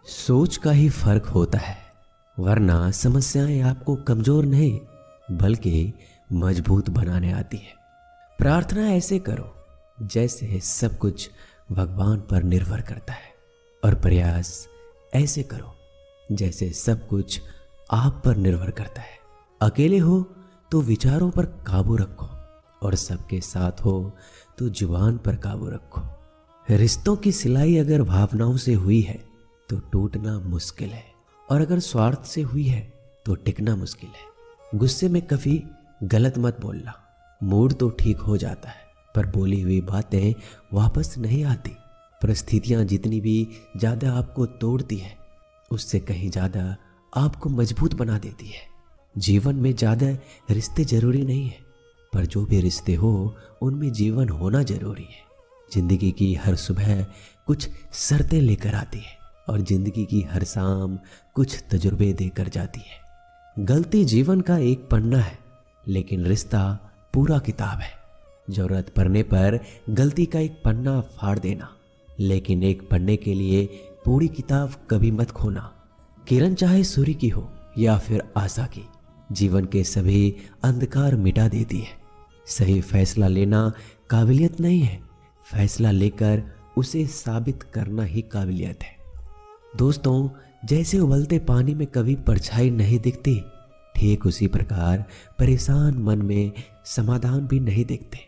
सोच का ही फर्क होता है, वरना समस्याएं आपको कमजोर नहीं बल्कि मजबूत बनाने आती है। प्रार्थना ऐसे करो जैसे सब कुछ भगवान पर निर्भर करता है, और प्रयास ऐसे करो जैसे सब कुछ आप पर निर्भर करता है। अकेले हो तो विचारों पर काबू रखो, और सबके साथ हो तो जुबान पर काबू रखो। रिश्तों की सिलाई अगर भावनाओं से हुई है तो टूटना मुश्किल है, और अगर स्वार्थ से हुई है तो टिकना मुश्किल है। गुस्से में कभी गलत मत बोलना। मूड तो ठीक हो जाता है, पर बोली हुई बातें वापस नहीं आती। परिस्थितियां जितनी भी ज्यादा आपको तोड़ती है, उससे कहीं ज्यादा आपको मजबूत बना देती है। जीवन में ज्यादा रिश्ते जरूरी नहीं है, पर जो भी रिश्ते हो उनमें जीवन होना जरूरी है। जिंदगी की हर सुबह कुछ शर्तें लेकर आती है, और जिंदगी की हर शाम कुछ तजुर्बे देकर जाती है। गलती जीवन का एक पन्ना है, लेकिन रिश्ता पूरा किताब है। जरूरत पड़ने पर गलती का एक पन्ना फाड़ देना, लेकिन एक पन्ने के लिए पूरी किताब कभी मत खोना। किरण चाहे सूर्य की हो या फिर आशा की, जीवन के सभी अंधकार मिटा देती है। सही फैसला लेना काबिलियत नहीं है, फैसला लेकर उसे साबित करना ही काबिलियत है। दोस्तों, जैसे उबलते पानी में कभी परछाई नहीं दिखती, ठीक उसी प्रकार परेशान मन में समाधान भी नहीं दिखते।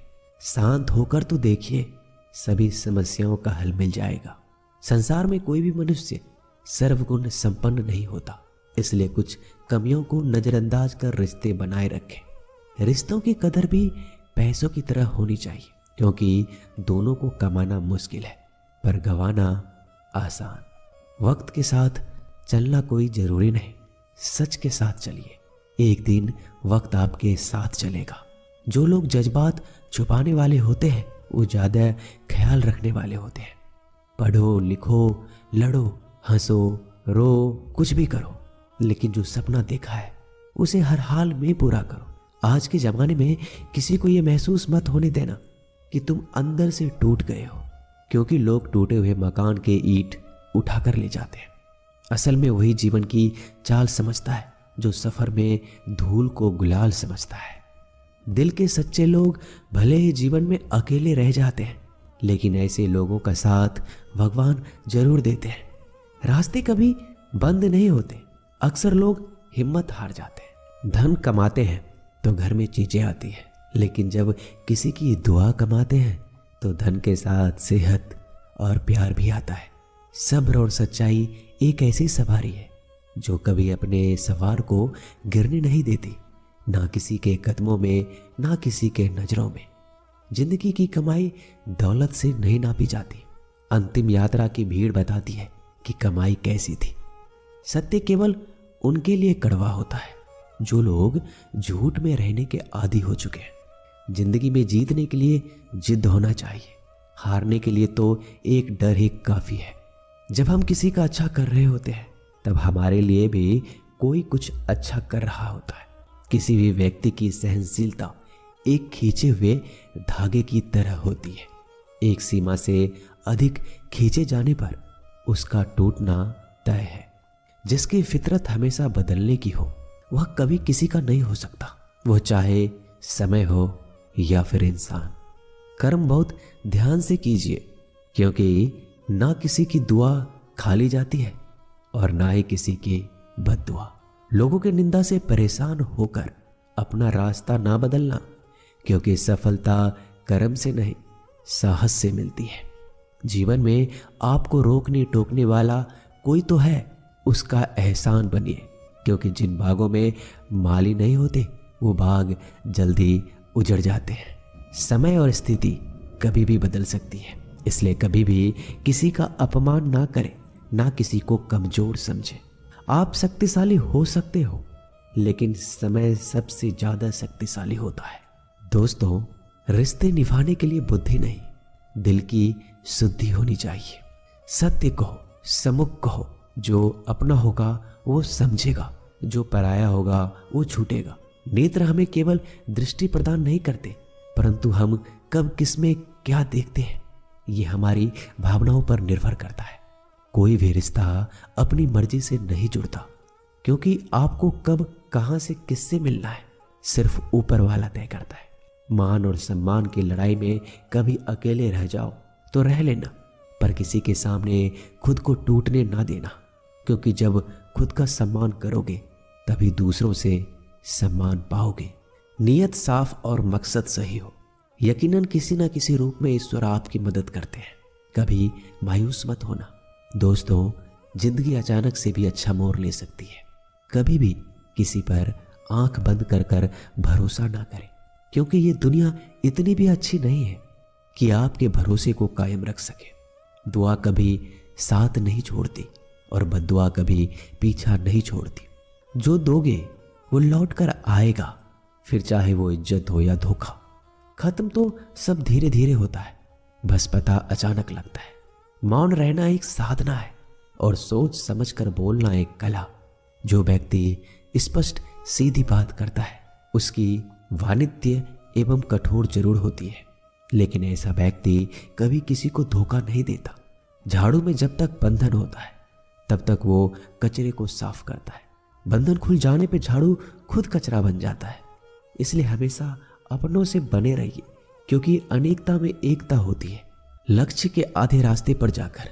शांत होकर तो देखिए, सभी समस्याओं का हल मिल जाएगा। संसार में कोई भी मनुष्य सर्वगुण संपन्न नहीं होता, इसलिए कुछ कमियों को नजरअंदाज कर रिश्ते बनाए रखें। रिश्तों की कदर भी पैसों की तरह होनी चाहिए, क्योंकि दोनों को कमाना मुश्किल है पर गंवाना आसान। वक्त के साथ चलना कोई जरूरी नहीं, सच के साथ चलिए, एक दिन वक्त आपके साथ चलेगा। जो लोग जज्बात छुपाने वाले होते हैं वो ज्यादा ख्याल रखने वाले होते हैं। पढ़ो, लिखो, लड़ो, हंसो, रो, कुछ भी करो, लेकिन जो सपना देखा है उसे हर हाल में पूरा करो। आज के जमाने में किसी को ये महसूस मत होने देना कि तुम अंदर से टूट गए हो, क्योंकि लोग टूटे हुए मकान के ईंट उठाकर ले जाते हैं। असल में वही जीवन की चाल समझता है जो सफर में धूल को गुलाल समझता है। दिल के सच्चे लोग भले ही जीवन में अकेले रह जाते हैं, लेकिन ऐसे लोगों का साथ भगवान जरूर देते हैं। रास्ते कभी बंद नहीं होते, अक्सर लोग हिम्मत हार जाते हैं। धन कमाते हैं तो घर में चीजें आती हैं, लेकिन जब किसी की दुआ कमाते हैं तो धन के साथ सेहत और प्यार भी आता है। सब्र और सच्चाई एक ऐसी सवारी है जो कभी अपने सवार को गिरने नहीं देती, ना किसी के कदमों में, ना किसी के नजरों में। जिंदगी की कमाई दौलत से नहीं नापी जाती, अंतिम यात्रा की भीड़ बताती है कि कमाई कैसी थी। सत्य केवल उनके लिए कड़वा होता है जो लोग झूठ में रहने के आदी हो चुके हैं। जिंदगी में जीतने के लिए जिद होना चाहिए, हारने के लिए तो एक डर ही काफी है। जब हम किसी का अच्छा कर रहे होते हैं तब हमारे लिए भी कोई कुछ अच्छा कर रहा होता है। किसी भी व्यक्ति की सहनशीलता एक खींचे हुए धागे की तरह होती है। एक सीमा से अधिक खींचे जाने पर उसका टूटना तय है। जिसकी फितरत हमेशा बदलने की हो वह कभी किसी का नहीं हो सकता, वो चाहे समय हो या फिर इंसान। कर्म बहुत ध्यान से कीजिए, क्योंकि ना किसी की दुआ खाली जाती है और ना ही किसी की बद्दुआ। लोगों की निंदा से परेशान होकर अपना रास्ता ना बदलना, क्योंकि सफलता कर्म से नहीं साहस से मिलती है। जीवन में आपको रोकने टोकने वाला कोई तो है, उसका एहसान बनिए, क्योंकि जिन बागों में माली नहीं होते वो बाग जल्दी उजड़ जाते हैं। समय और स्थिति कभी भी बदल सकती है, इसलिए कभी भी किसी का अपमान ना करें, ना किसी को कमजोर समझे। आप शक्तिशाली हो सकते हो, लेकिन समय सबसे ज्यादा शक्तिशाली होता है। दोस्तों, रिश्ते निभाने के लिए बुद्धि नहीं, दिल की शुद्धि होनी चाहिए। सत्य कहो, सम्मुख कहो, जो अपना होगा वो समझेगा, जो पराया होगा वो छूटेगा। नेत्र हमें केवल दृष्टि प्रदान नहीं करते, परंतु हम कब किसमें क्या देखते हैं ये हमारी भावनाओं पर निर्भर करता है। कोई भी रिश्ता अपनी मर्जी से नहीं जुड़ता, क्योंकि आपको कब कहां से किससे मिलना है सिर्फ ऊपर वाला तय करता है। मान और सम्मान की लड़ाई में कभी अकेले रह जाओ तो रह लेना, पर किसी के सामने खुद को टूटने ना देना, क्योंकि जब खुद का सम्मान करोगे तभी दूसरों से सम्मान पाओगे। नीयत साफ और मकसद सही हो, यकीनन किसी न किसी रूप में ईश्वर आपकी मदद करते हैं। कभी मायूस मत होना। दोस्तों, जिंदगी अचानक से भी अच्छा मोड़ ले सकती है। कभी भी किसी पर आंख बंद कर कर भरोसा ना करें, क्योंकि ये दुनिया इतनी भी अच्छी नहीं है कि आपके भरोसे को कायम रख सके। दुआ कभी साथ नहीं छोड़ती और बद्दुआ कभी पीछा नहीं छोड़ती। जो दोगे वो लौट कर आएगा, फिर चाहे वो इज्जत हो या धोखा। खत्म तो सब धीरे धीरे होता है, बस पता अचानक लगता है। मौन रहना एक साधना है और सोच समझ कर बोलना एक कला। जो व्यक्ति स्पष्ट सीधी बात करता है उसकी वाणिज्य एवं कठोर जरूर होती है, लेकिन ऐसा व्यक्ति कभी किसी को धोखा नहीं देता। झाड़ू में जब तक बंधन होता है तब तक वो कचरे को साफ करता है। बंधन खुल जाने पे झाड़ू खुद कचरा बन जाता है। इसलिए हमेशा अपनों से बने रहिए, क्योंकि अनेकता में एकता होती है। लक्ष्य के आधे रास्ते पर जाकर